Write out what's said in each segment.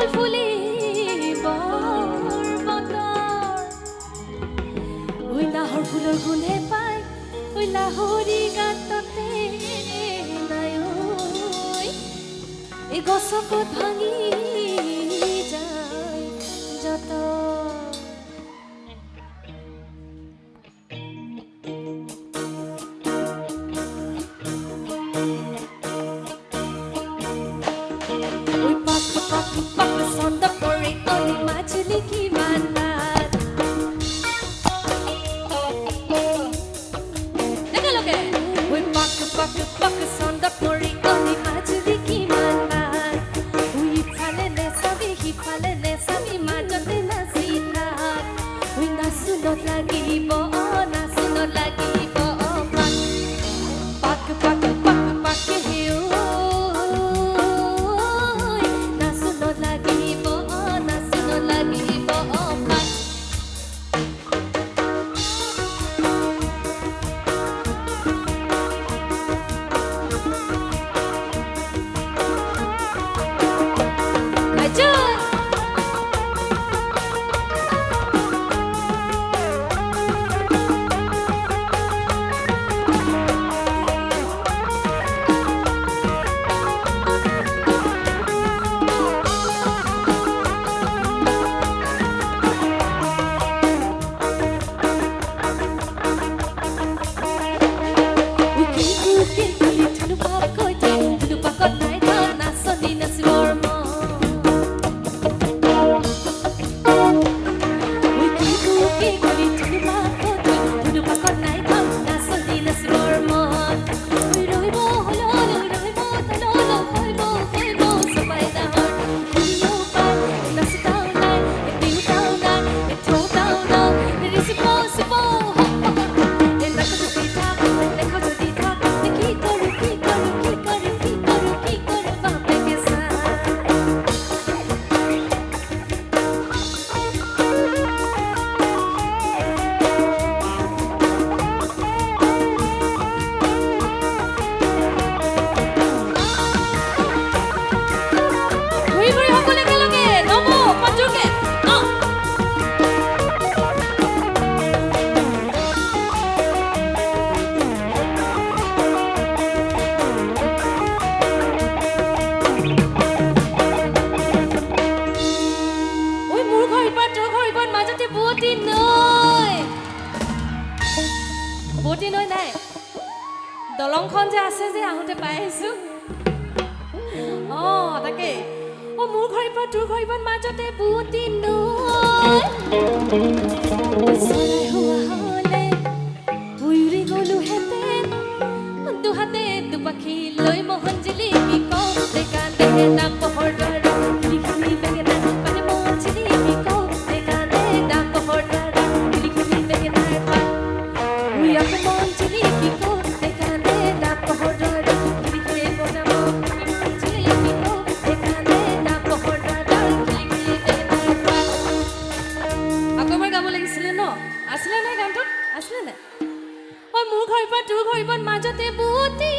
ফুল ফুলিবৰ বতৰ ঐ নাহৰ ফুলৰ গোন্ধে পাই ঐ লাহৰি গাততে নাই ঐ এই গছকত ভাঙি যায় যত বটি নৈ নাই দলংখন যে আছে যে আহোঁতে পাই আহিছোঁ তাকে মোৰ ঘৰৰ পৰা তোৰ ঘৰৰ মাজতে বুটি নৈ চৰাই হোৱা হ'লে উৰি গ'লোহেঁতেন দুহাতে দুপাখি লৈ মোহন জিলিকি কওঁতে কান্দে নাম পোহৰ দ্বাৰা লিখি বেঙেনা মানে মোহন জিলিকি কওঁতে কান্দে নাম পোহৰ দ্বাৰা লিখি বেঙেনা মোৰ ঘৰৰ পৰা তোৰ ঘৰৰ মাজতে বুটি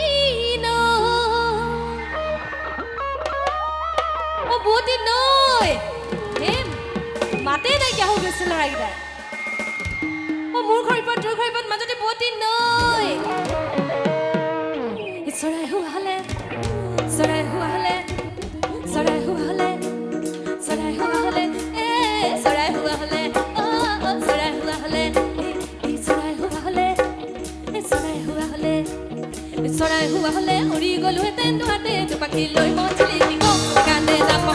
নৈ মাতে নাইকিয়া হৈ গৈছে ল'ৰাকেইটাই মোৰ ঘৰৰ পৰা তোৰ ঘৰৰ মাজতে বুটি নৈ চৰাই হোৱা হ'লে চৰাই হোৱা হ'লে চৰাই হোৱা হ'লে চৰাই হোৱা হ'লে চৰাই হোৱা হ'লে চৰাই হোৱা হ'লে চৰাই হোৱা হ'লে উৰি গ'লোহেঁতেন দুহাতে দুপাখি লৈ মই চিলিকি কান্দে নাম